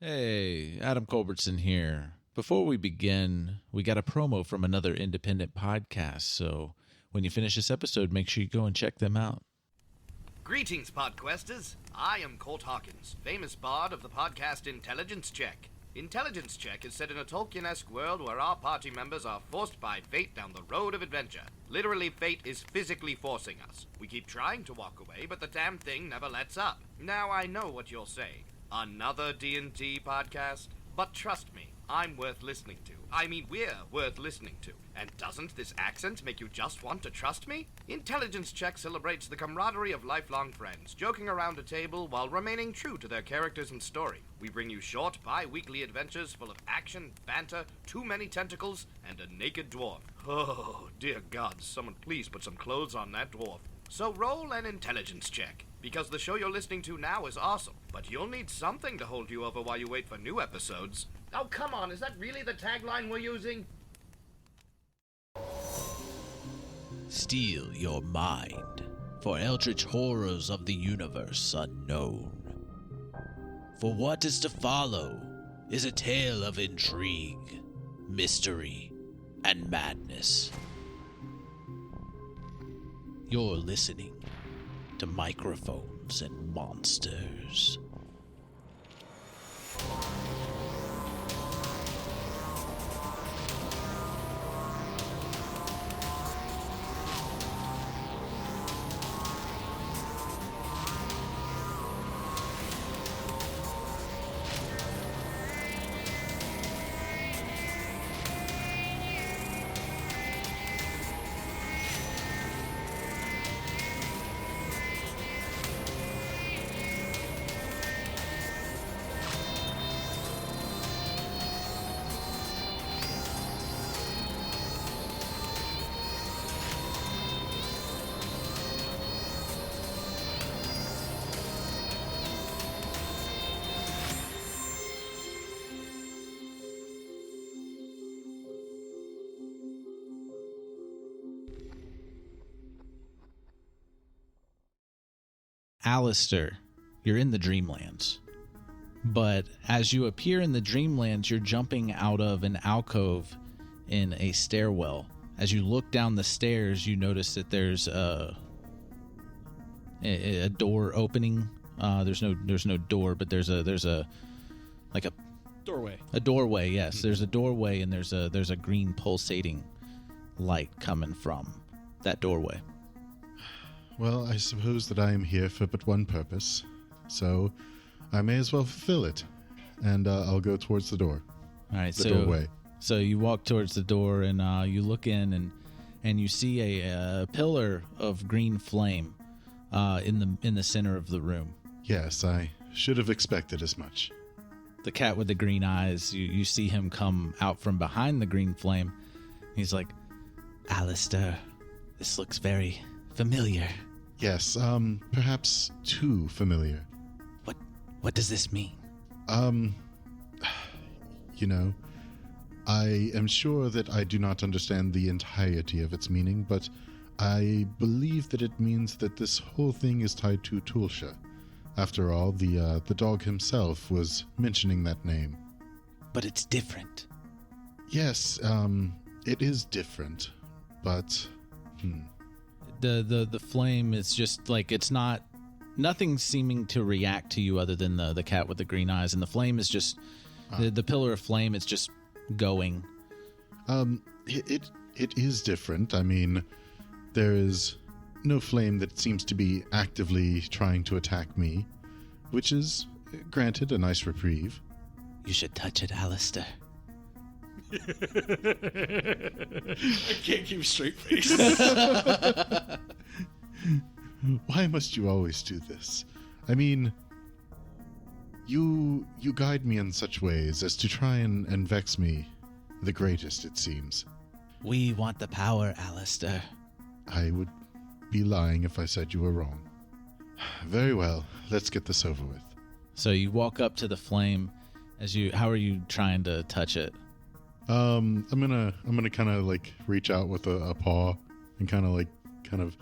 Hey, Adam Culbertson here. Before we begin, we got a promo from another independent podcast, so when you finish this episode, make sure you go and check them out. Greetings, Podquesters. I am Colt Hawkins, famous bard of the podcast Intelligence Check. Intelligence Check is set in a Tolkien-esque world where our party members are forced by fate down the road of adventure. Literally, fate is physically forcing us. We keep trying to walk away, but the damn thing never lets up. Now I know what you're saying. Another D&D podcast? But trust me, I'm worth listening to. I mean, we're worth listening to. And doesn't this accent make you just want to trust me? Intelligence Check celebrates the camaraderie of lifelong friends, joking around a table while remaining true to their characters and story. We bring you short, bi-weekly adventures full of action, banter, too many tentacles, and a naked dwarf. Oh, dear God, someone please put some clothes on that dwarf. So roll an intelligence check, because the show you're listening to now is awesome, but you'll need something to hold you over while you wait for new episodes. Oh, come on, is that really the tagline we're using? Steal your mind, for eldritch horrors of the universe unknown. For what is to follow is a tale of intrigue, mystery, and madness. You're listening to Microphones and Monsters. Aleister, you're in the Dreamlands. But as you appear in the Dreamlands, you're jumping out of an alcove in a stairwell. As you look down the stairs, you notice that there's a door opening. There's no door, but there's a Doorway. A doorway, yes. There's a doorway, and there's a green pulsating light coming from that doorway. Well, I suppose that I am here for but one purpose, so I may as well fulfill it, and I'll go towards the door. All right, the doorway. So you walk towards the door, and you look in, and you see a pillar of green flame in the center of the room. Yes, I should have expected as much. The cat with the green eyes, you see him come out from behind the green flame. He's like, Aleister, this looks very familiar. Yes, perhaps too familiar. What does this mean? You know, I am sure that I do not understand the entirety of its meaning, but I believe that it means that this whole thing is tied to Tulsha. After all, the dog himself was mentioning that name. But it's different. Yes, it is different, but The flame is just like, it's not, nothing seeming to react to you other than the cat with the green eyes, and the flame is just the pillar of flame. It's just going. It is different. I mean, there is no flame that seems to be actively trying to attack me, which is, granted, a nice reprieve. You should touch it, Aleister. I can't keep a straight face. Why must you always do this? I mean, you guide me in such ways as to try and vex me, the greatest, it seems. We want the power, Aleister. I would be lying if I said you were wrong. Very well, let's get this over with. So you walk up to the flame. How are you trying to touch it? I'm gonna kind of like reach out with a paw and kind of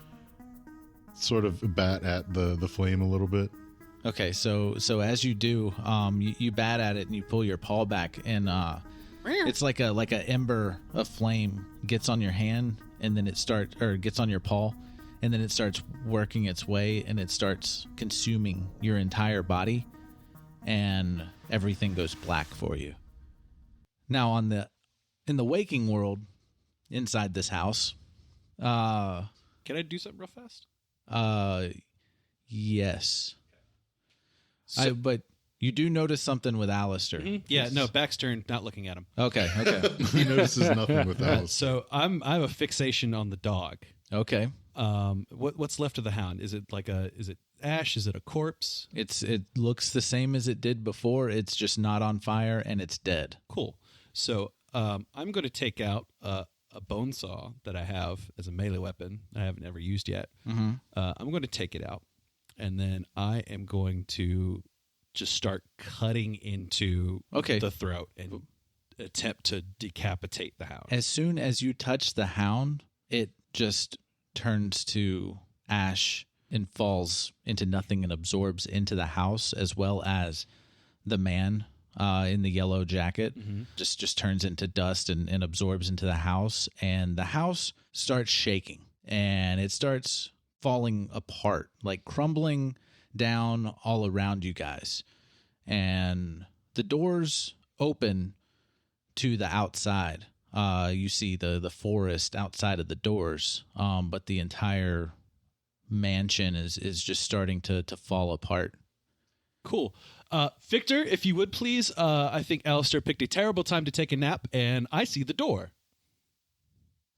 sort of bat at the flame a little bit. Okay, so as you do, you bat at it and you pull your paw back, and it's like a ember of flame gets on your hand, and then gets on your paw, and then it starts working its way, and it starts consuming your entire body, and everything goes black for you. Now, in the waking world, inside this house, Can I do something real fast? yes. So- But you do notice something with Aleister. Mm-hmm. Yeah, no, back's turned, not looking at him. Okay. He notices nothing with Alice. So I have a fixation on the dog. Okay. What's left of the hound? Is it ash? Is it a corpse? It looks the same as it did before. It's just not on fire and it's dead. Cool. So I'm going to take out a bone saw that I have as a melee weapon I haven't ever used yet. Mm-hmm. I'm going to take it out, and then I am going to just start cutting into the throat and attempt to decapitate the hound. As soon as you touch the hound, it just turns to ash and falls into nothing and absorbs into the house, as well as the man in the yellow jacket. Mm-hmm. Just turns into dust and absorbs into the house, and the house starts shaking and it starts falling apart, like crumbling down all around you guys. And the doors open to the outside. You see the forest outside of the doors, but the entire mansion is just starting to fall apart. Cool. Victor, if you would please, I think Aleister picked a terrible time to take a nap, and I see the door.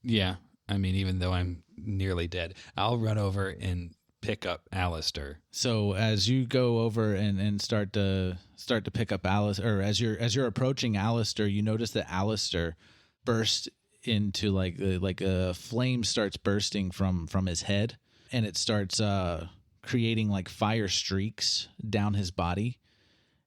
Yeah, I mean, even though I'm nearly dead, I'll run over and pick up Aleister. So as you go over and start to pick up Aleister, or as you're approaching Aleister, you notice that Aleister bursts into like a flame starts bursting from his head, and it starts creating like fire streaks down his body,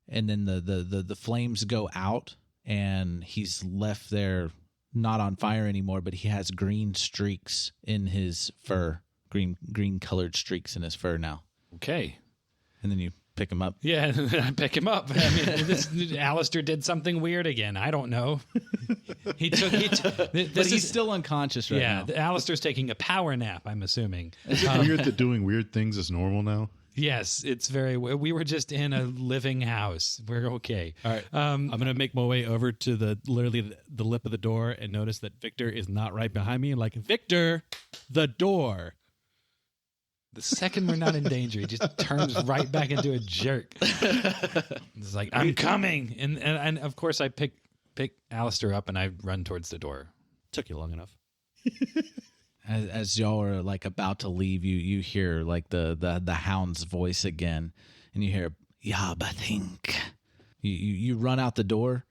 and then the flames go out, and he's left there not on fire anymore, but he has green streaks in his fur, green colored streaks in his fur now. Okay. And then you pick him up. Yeah, I pick him up. I mean, Aleister did something weird again. I don't know. But he's still unconscious right now. Yeah, Aleister's taking a power nap, I'm assuming. Is it weird that doing weird things is normal now? Yes, it's very. We were just in a living house. We're okay. All right. I'm going to make my way over to literally the lip of the door and notice that Victor is not right behind me. And like, Victor, the door. The second we're not in danger, he just turns right back into a jerk. It's like, I'm coming. And of course, I pick Aleister up and I run towards the door. Took you long enough. As y'all are like about to leave, you hear like the hound's voice again, and you hear "Yabathink." You run out the door,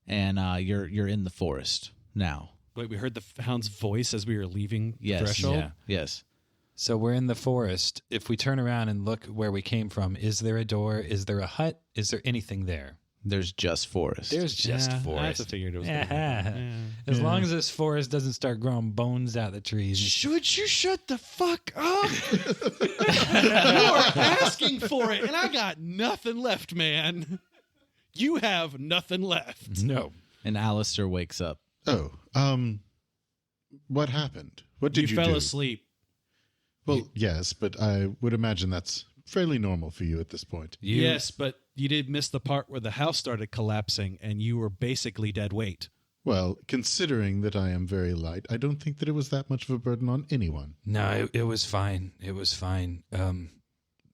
and you're in the forest now. Wait, we heard the hound's voice as we were leaving the Yes. threshold? Yeah. Yes. So we're in the forest. If we turn around and look where we came from, is there a door? Is there a hut? Is there anything there? There's just forest. There's just I forest. figured it was. As long as this forest doesn't start growing bones out the trees. Should you shut the fuck up? You're asking for it, and I got nothing left, man. You have nothing left. No. And Aleister wakes up. Oh, what happened? What did you fell do? asleep. Well, yes, but I would imagine that's fairly normal for you at this point. Yes, but you did miss the part where the house started collapsing, and you were basically dead weight. Well, considering that I am very light, I don't think that it was that much of a burden on anyone. No, it was fine. It was fine.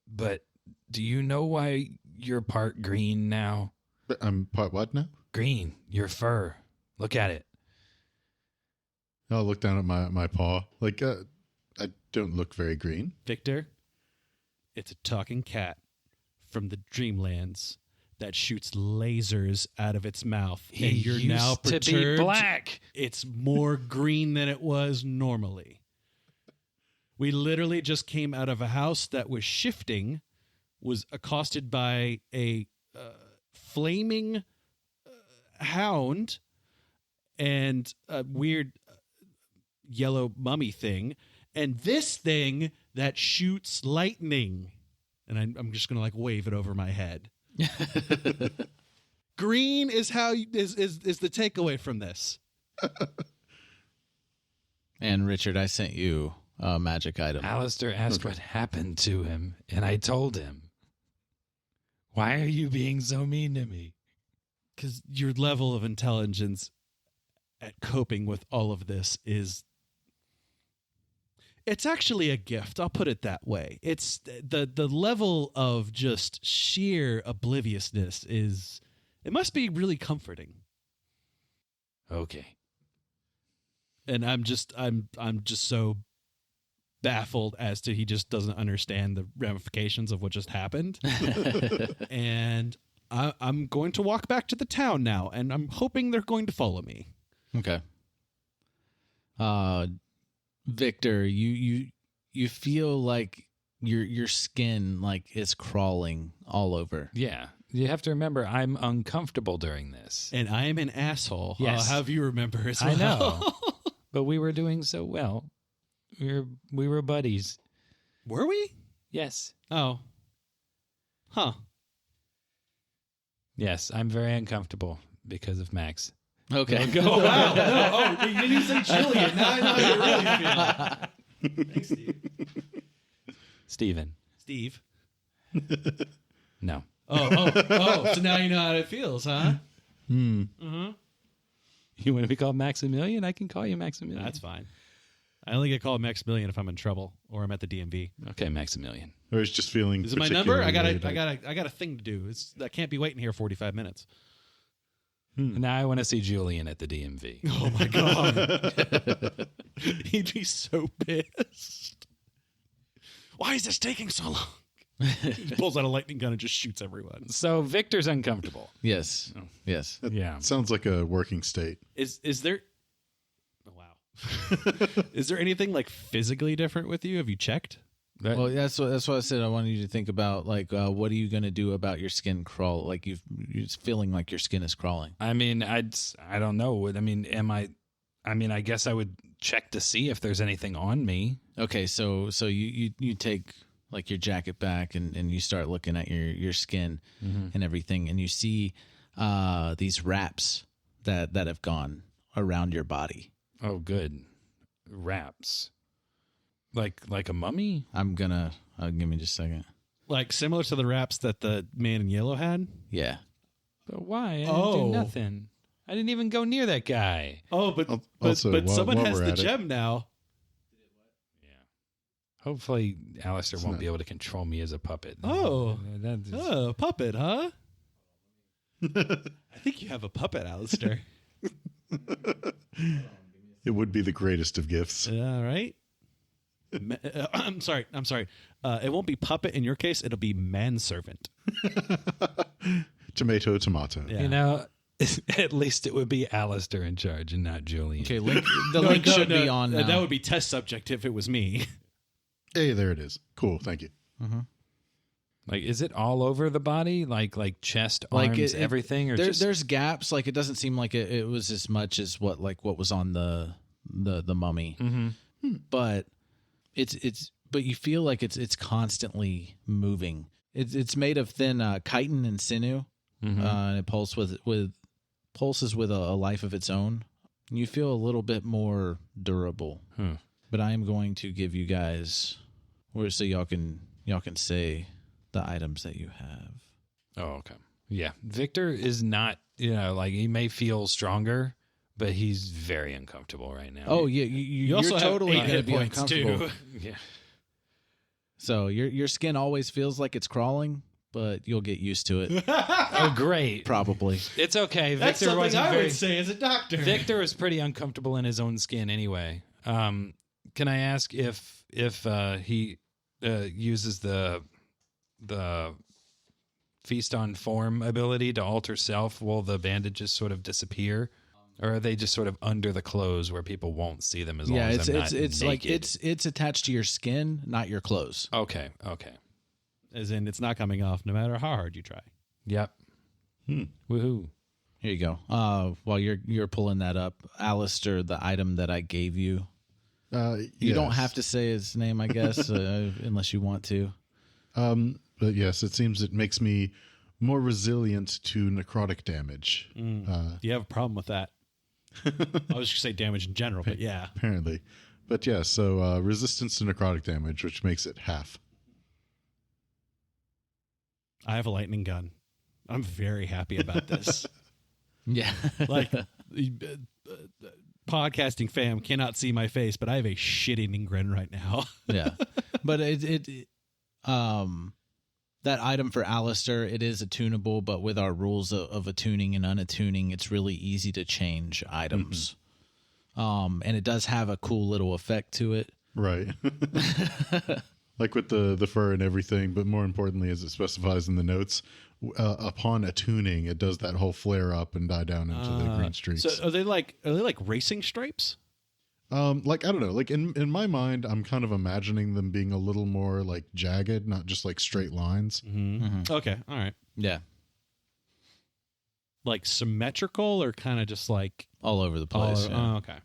But do you know why you're part green now? But I'm part what now? Green, your fur. Look at it. I'll look down at my paw. Like, I don't look very green. Victor, it's a talking cat from the Dreamlands that shoots lasers out of its mouth. He and you're now used to perturbed. be black. It's more green than it was normally. We literally just came out of a house that was shifting, was accosted by a flaming hound and a weird yellow mummy thing, and this thing that shoots lightning. and I'm just going to like wave it over my head. Green is is the takeaway from this. And Richard, I sent you a magic item. Aleister asked what happened to him, and I told him. Why are you being so mean to me? Because your level of intelligence at coping with all of this it's actually a gift. I'll put it that way. It's the level of just sheer obliviousness it must be really comforting. Okay. And I'm just so baffled as to he just doesn't understand the ramifications of what just happened. And I'm going to walk back to the town now, and I'm hoping they're going to follow me. Okay. Victor, you feel like your skin like is crawling all over. Yeah. You have to remember, I'm uncomfortable during this. And I am an asshole. Yes. I'll have you remember as well. I know. But we were doing so well. We were buddies. Were we? Yes. Oh. Huh. Yes, I'm very uncomfortable because of Max. Okay. Oh, wow. No, you didn't say Julian. Now I know how you're really feeling. Thanks, Steve. Steven. Steve. No. Oh. So now you know how it feels, huh? You want to be called Maximilian? I can call you Maximilian. That's fine. I only get called Maximilian if I'm in trouble or I'm at the DMV. Okay, Maximilian. I was just feeling. Is it my number? I got particularly a thing to do. I can't be waiting here 45 minutes. Now I want to see Julian at the DMV. Oh my god. He'd be so pissed. Why is this taking so long? He pulls out a lightning gun and just shoots everyone. So Victor's uncomfortable. Yes. Yes. Yeah. Sounds like a working state. Is there is there anything like physically different with you? Have you checked? Well, that's what I said. I wanted you to think about like what are you going to do about your skin crawl? Like you're feeling like your skin is crawling. I mean, I don't know. I mean, I guess I would check to see if there's anything on me. Okay, so you take like your jacket back and you start looking at your skin and everything, and you see these wraps that have gone around your body. Oh, good. Wraps. Like a mummy? Give me just a second. Like similar to the wraps that the man in yellow had? Yeah. But why? I didn't do nothing. I didn't even go near that guy. Oh, but Also, someone while has we're the at it- gem now. Yeah. Hopefully Aleister won't be able to control me as a puppet. Oh. That's Oh, puppet, huh? I think you have a puppet, Aleister. It would be the greatest of gifts. All right. I'm sorry. It won't be puppet in your case. It'll be manservant. Tomato. Yeah. You know, at least it would be Aleister in charge and not Julian. Okay, the link should be on now. That would be test subject if it was me. Hey, there it is. Cool. Thank you. Like, is it all over the body? Like chest, arms, everything? Or there's gaps. Like it doesn't seem like it was as much as what was on the mummy. But but you feel like it's constantly moving. It's made of thin chitin and sinew, and it pulses with a life of its own. You feel a little bit more durable. But I am going to give you guys, so y'all can say the items that you have. Oh, okay. Yeah. Victor is not, like he may feel stronger, but he's very uncomfortable right now. Oh yeah, you're also totally have 8 going to hit be points uncomfortable. too. Yeah. So your skin always feels like it's crawling, but you'll get used to it. Oh, great. Probably. It's okay. That's Victor something wasn't I very. would say as a doctor. Victor is pretty uncomfortable in his own skin anyway. Can I ask if he uses the feast on form ability to alter self? Will the bandages sort of disappear, or are they just sort of under the clothes where people won't see them as long as I'm not it's like naked? it's attached to your skin, not your clothes. Okay. As in, it's not coming off no matter how hard you try. Yep. Woohoo. Here you go. While you're pulling that up, Aleister, the item that I gave you. You don't have to say his name, I guess, unless you want to. But yes, it seems it makes me more resilient to necrotic damage. You have a problem with that? I was just say damage in general, but yeah. Apparently. But yeah, so resistance to necrotic damage, which makes it half. I have a lightning gun. I'm very happy about this. Yeah. Like, podcasting fam cannot see my face, but I have a shit-eating grin right now. Yeah. But that item for Aleister, it is attunable, but with our rules of attuning and unattuning, it's really easy to change items. And it does have a cool little effect to it. Right. Like with the fur and everything, but more importantly, as it specifies in the notes, upon attuning, it does that whole flare up and die down into the green streaks. So are they like racing stripes? Like, I don't know, like in my mind, I'm kind of imagining them being a little more like jagged, not just like straight lines. Okay, all right. Yeah. Like symmetrical or kind of just like All over the place. yeah. Oh, okay.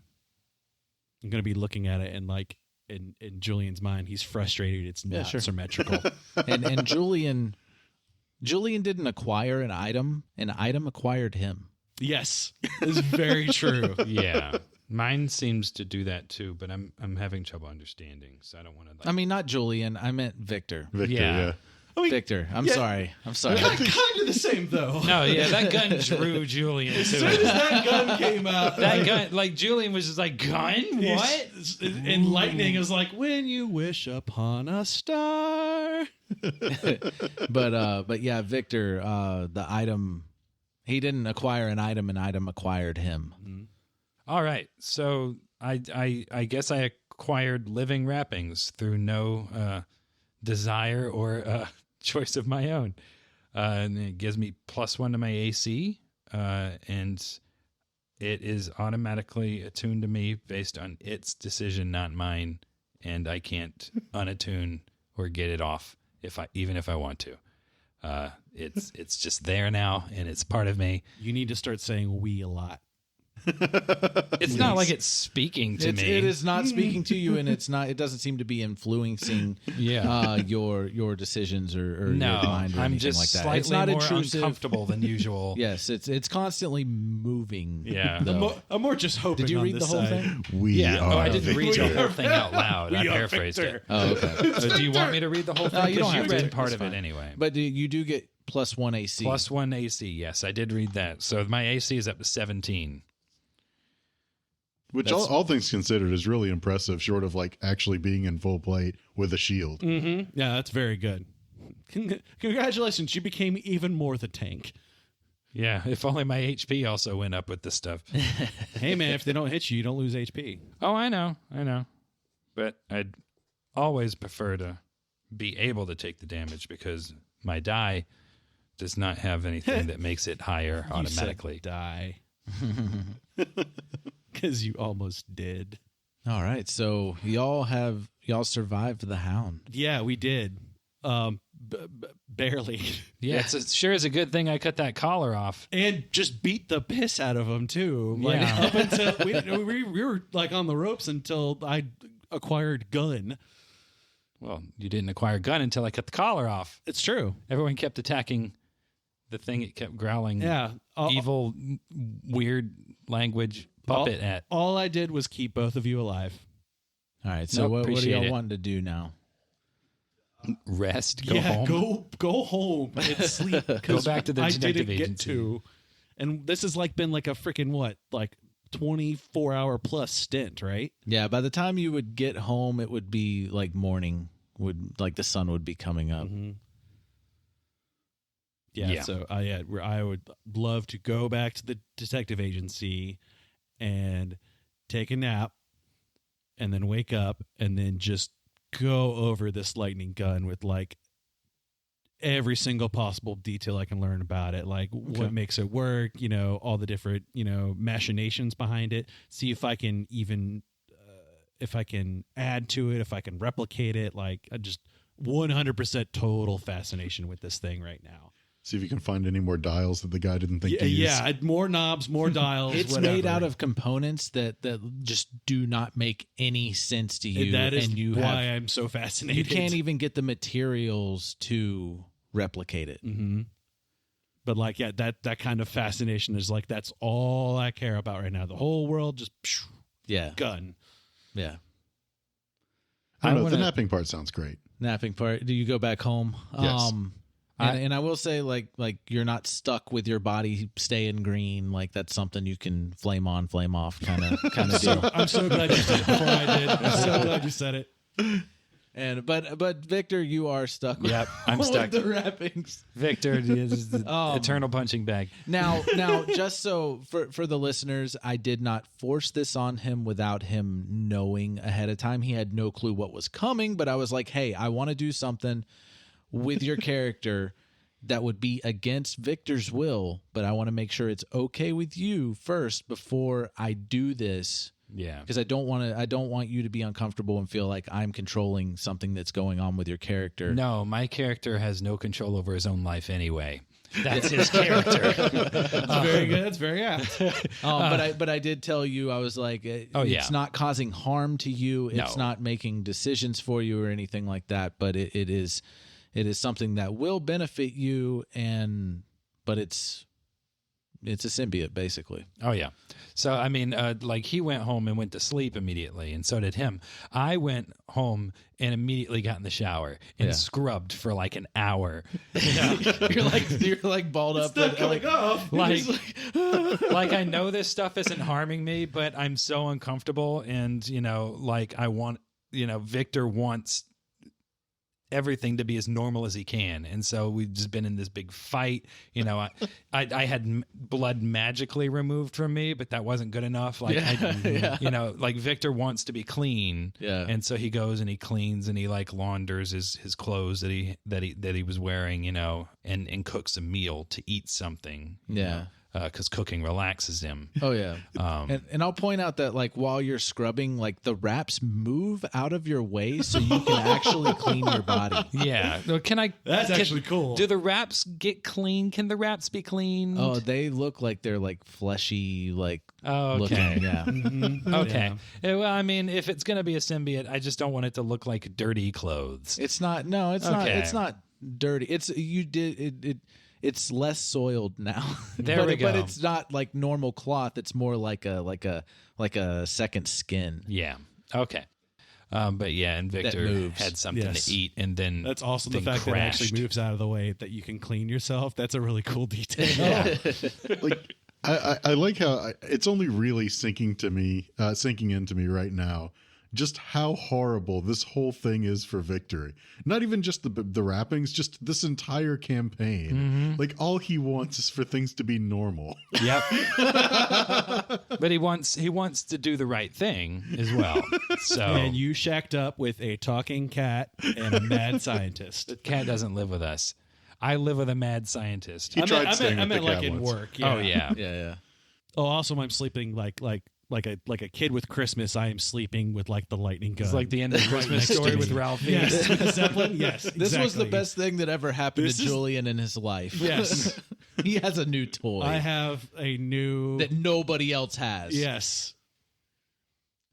I'm gonna be looking at it and like in Julian's mind, he's frustrated. It's not symmetrical. And Julian didn't acquire an item acquired him. Yes, it's very true. Yeah. Mine seems to do that too, but I'm having trouble understanding, so I don't want to. I mean, not Julian. I meant Victor. Victor, Yeah. I mean, Victor. I'm sorry. kind of the same though. No, yeah, that gun drew Julian As to soon as it. that gun came out, That gun, like Julian was just like, gun? What? And lightning is like, when you wish upon a star. But yeah, Victor, the item, he didn't acquire an item acquired him. All right, so I guess I acquired living wrappings through no desire or choice of my own, and it gives me +1 to my AC, and it is automatically attuned to me based on its decision, not mine, and I can't unattune or get it off even if I want to. It's just there now, and it's part of me. You need to start saying "we" a lot. It's not like it's speaking to me. It is not speaking to you, and it doesn't seem to be influencing your decisions or No, your mind or I'm anything just like that. slightly It's not more intrusive. uncomfortable than usual. Yes, it's constantly moving. Yeah. though. I'm more just hoping. Did you on read the this whole side. thing? We Yeah. are Oh, I didn't read the Victor. whole thing out loud. I We are paraphrased Victor. it. Oh, okay. Do you want me to read the whole thing? No, you don't Because you have to. read part It's of fine. it anyway. But you do get +1 AC. +1 AC. Yes, I did read that. So my AC is up to 17. Which all things considered is really impressive, short of like actually being in full plate with a shield. Mm-hmm. Yeah, that's very good. Congratulations, you became even more the tank. Yeah, if only my HP also went up with this stuff. Hey man, if they don't hit you, you don't lose HP. Oh, I know. But I'd always prefer to be able to take the damage because my die does not have anything that makes it higher automatically. You said die. Because you almost did. All right, so y'all survived the Hound. Yeah, we did. Barely. Yeah, sure is a good thing I cut that collar off. And just beat the piss out of him too. Like, Yeah. up until we were like on the ropes until I acquired gun. Well, you didn't acquire gun until I cut the collar off. It's true. Everyone kept attacking the thing it kept growling Yeah. evil, weird language puppet at. All I did was keep both of you alive. All right, so Nope, what do appreciate y'all it. want to do now? Rest, go home. Go home and sleep. Go back to the I detective didn't get agency. to. And this has like been like a freaking 24-hour plus stint, right? Yeah, by the time you would get home, it would be like morning. The sun would be coming up. Mm-hmm. Yeah. Yeah. So I would love to go back to the detective agency and take a nap, and then wake up, and then just go over this lightning gun with like every single possible detail I can learn about it, like what makes it work, all the different, machinations behind it. See if I can even, if I can add to it, if I can replicate it. Like I just 100% total fascination with this thing right now. See if you can find any more dials that the guy didn't think to use. Yeah, more knobs, more dials. It's whatever. made out of components that just do not make any sense to you. And that is and why I'm so fascinated. You can't even get the materials to replicate it. Mm-hmm. But like, yeah, that kind of fascination is like, that's all I care about right now. The whole world just gun. Yeah. I don't know. The napping part sounds great. Napping part. Do you go back home? Yes. And I will say, like you're not stuck with your body staying green. Like that's something you can flame on, flame off, kind of deal. I'm so glad you said it before I did. I'm so glad you said it. And but Victor, you are stuck. Yep, I'm stuck. With the wrappings. Victor is the eternal punching bag. Now, just so for the listeners, I did not force this on him without him knowing ahead of time. He had no clue what was coming, but I was like, hey, I want to do something with your character that would be against Victor's will, but I want to make sure it's okay with you first before I do this. Yeah. Because I don't want you to be uncomfortable and feel like I'm controlling something that's going on with your character. No, my character has no control over his own life anyway. That's his character. That's very good. That's very apt. But I did tell you, I was like, it's not causing harm to you. It's not making decisions for you or anything like that. But it is something that will benefit you, but it's a symbiote basically. Oh yeah. So I mean, like he went home and went to sleep immediately, and so did him. I went home and immediately got in the shower and scrubbed for like an hour. You're like balled up. It's not coming off. Like I know this stuff isn't harming me, but I'm so uncomfortable, and like I want, Victor wants everything to be as normal as he can, and so we've just been in this big fight. I had blood magically removed from me, but that wasn't good enough. Like like Victor wants to be clean, and so he goes and he cleans and he like launders his clothes that he was wearing, and cooks a meal to eat something. Because cooking relaxes him. Oh yeah, and I'll point out that like while you're scrubbing, like the wraps move out of your way so you can actually clean your body. Yeah, That's actually cool. Do the wraps get clean? Can the wraps be cleaned? Oh, they look like they're like fleshy, like okay. looking. Yeah. Mm-hmm. Okay. Yeah. Well, I mean, if it's gonna be a symbiote, I just don't want it to look like dirty clothes. It's not. No, it's not. It's not dirty. It's less soiled now. There we go. But it's not like normal cloth. It's more like a second skin. Yeah. Okay. But yeah, and Victor had something to eat, and then that's awesome. The fact that it actually moves out of the way that you can clean yourself. That's a really cool detail. Yeah. Like I like how it's only really sinking into me right now. Just how horrible this whole thing is for Victor. Not even just the wrappings, just this entire campaign. Mm-hmm. Like all he wants is for things to be normal. Yep. But he wants to do the right thing as well. So and you shacked up with a talking cat and a mad scientist. The cat doesn't live with us. I live with a mad scientist. He tried staying with the cat like in once. work. Yeah. Oh yeah. Yeah. Oh, also I'm sleeping like a kid with Christmas. I am sleeping with like the lightning gun. It's like the end of the Christmas story with Ralphie. Yes, Zeppelin. Yes, exactly. This was the best thing that ever happened to Julian in his life. Yes, he has a new toy. I have a new that nobody else has. Yes.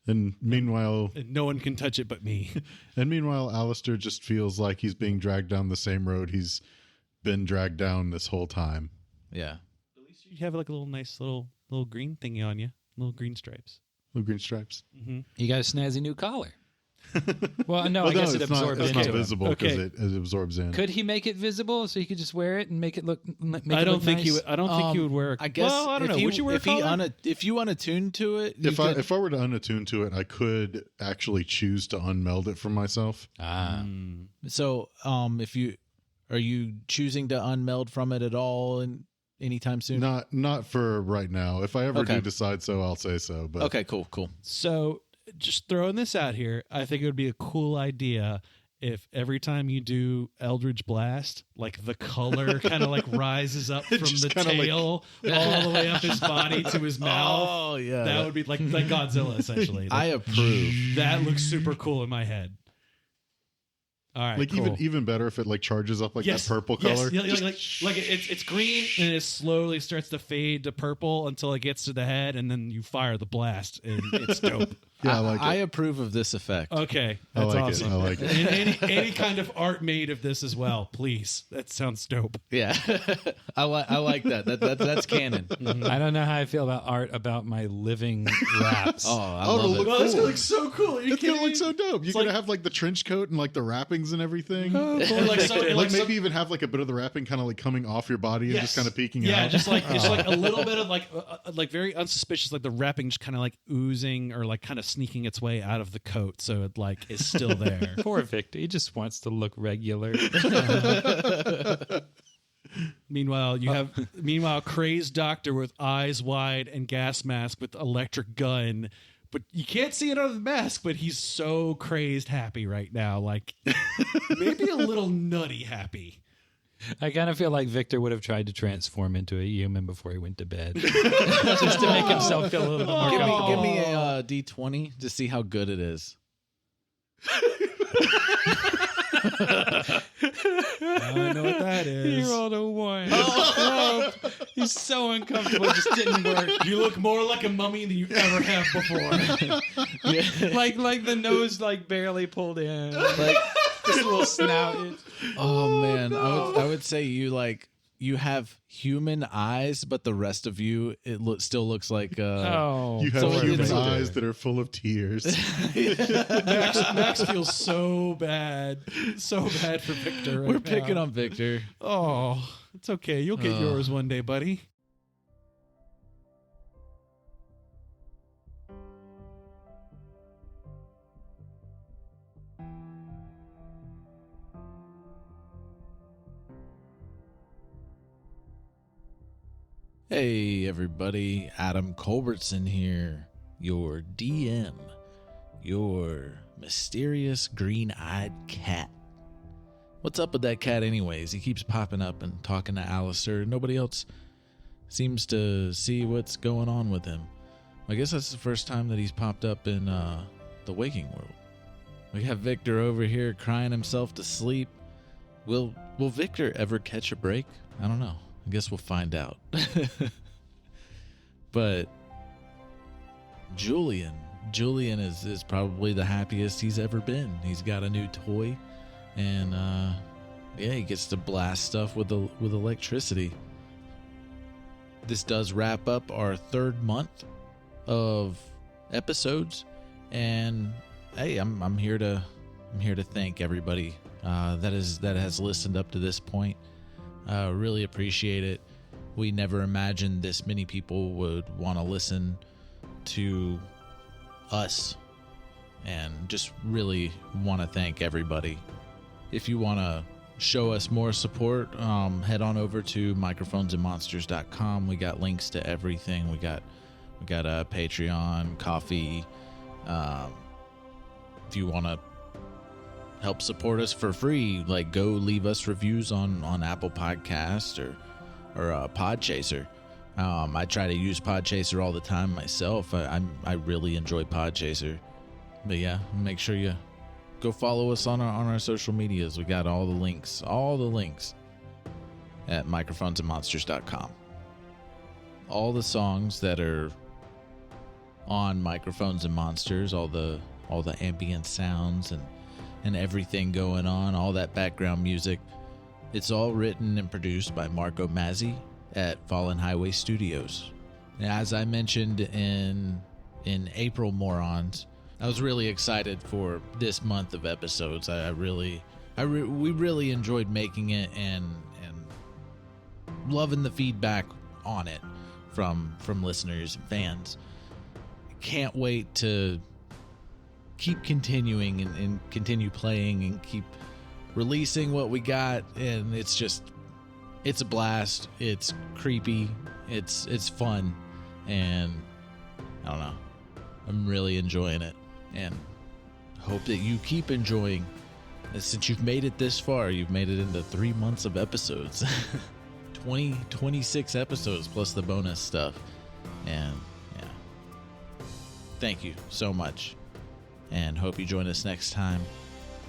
And meanwhile, And no one can touch it but me. And meanwhile, Aleister just feels like he's being dragged down the same road he's been dragged down this whole time. Yeah. At least you have like a nice little green thingy on you, little green stripes. Little green stripes. Mm-hmm. You got a snazzy new collar. Well, no, I guess it absorbs it's into not him. visible because it absorbs in. Could he make it visible so he could just wear it and make it look? I don't think nice? he would. I don't think he would wear. I guess. Well, I don't know. Would you wear a collar? If you unattune to it, If I were to unattune to it, I could actually choose to unmeld it from myself. So, are you choosing to unmeld from it at all anytime soon? Not for right now. If I ever do decide so, I'll say so. But okay, cool. So, just throwing this out here, I think it would be a cool idea if every time you do Eldritch Blast, like the color kind of like rises up from the tail all the way up his body to his mouth. Oh yeah, that would be like Godzilla essentially. I approve. That looks super cool in my head. All right, Like cool. even better if it like charges up like that purple color. Yes, like it's green and it slowly starts to fade to purple until it gets to the head, and then you fire the blast, and it's dope. Yeah, I like I it. approve of this effect. Okay, I that's like awesome. it. I like it. And any kind of art made of this as well, please. That sounds dope. Yeah, I like that. That's canon. I don't know how I feel about art about my living wraps. Oh, I Oh, love look it. Well, that's cool. gonna look so cool. Are you It's gonna kidding look so dope. You're It's gonna like- have like the trench coat and like the wrappings and everything. Or like so, like like maybe even have like a bit of the wrapping kind of like coming off your body and just kind of peeking yeah, out. just like it's like a little bit of like very unsuspicious, like the wrapping just kind of like oozing or like kind of sneaking its way out of the coat, so it like is still there. Poor Victor. He just wants to look regular. Meanwhile, crazed doctor with eyes wide and gas mask with electric gun. But you can't see it under the mask, but he's so crazed happy right now. Like maybe a little nutty happy. I kind of feel like Victor would have tried to transform into a human before he went to bed. Just to make himself feel a little bit more comfortable. Give me a D20 to see how good it is. I know what that He is. rolled a 1. Oh, he's so uncomfortable. It just didn't work. You look more like a mummy than you ever have before. Like the nose like barely pulled in. Like this little snout. Oh man, I would say you have human eyes, but the rest of you still looks like Oh, you have So human it's- eyes that are full of tears. Max feels so bad for Victor. Right we're picking now. on Victor. Oh, it's okay. You'll get yours one day, buddy. Hey everybody, Adam Culbertson here, your DM, your mysterious green-eyed cat. What's up with that cat anyways? He keeps popping up and talking to Aleister. Nobody else seems to see what's going on with him. I guess that's the first time that he's popped up in the waking world. We have Victor over here crying himself to sleep. Will Victor ever catch a break? I don't know. I guess we'll find out. But Julian is probably the happiest he's ever been. He's got a new toy, and he gets to blast stuff with electricity. This does wrap up our 3rd month of episodes, and hey, I'm here to thank everybody that has listened up to this point. Really appreciate it. We never imagined this many people would want to listen to us, and just really want to thank everybody. If you want to show us more support, head on over to microphonesandmonsters.com. We got links to everything. We got a Patreon, coffee. If you want to help support us for free, like go leave us reviews on Apple Podcast or Podchaser. I try to use Podchaser all the time myself. I really enjoy Podchaser. But yeah, make sure you go follow us on our social medias. We got all the links at microphonesandmonsters.com. All the songs that are on Microphones and Monsters, all the ambient sounds and everything going on, all that background music, it's all written and produced by Marco Mazzei at Fallen Highway Studios. As I mentioned in April Morons, I was really excited for this month of episodes. We really enjoyed making it and loving the feedback on it from listeners and fans. Can't wait to keep continuing and continue playing and keep releasing what we got, and it's a blast. It's creepy, it's fun, and I don't know, I'm really enjoying it, and hope that you keep enjoying. Since you've made it this far, you've made it into 3 months of episodes. 26 episodes plus the bonus stuff, and yeah, thank you so much, and hope you join us next time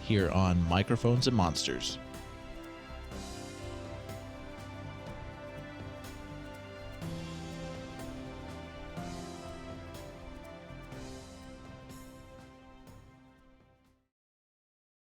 here on Microphones and Monsters.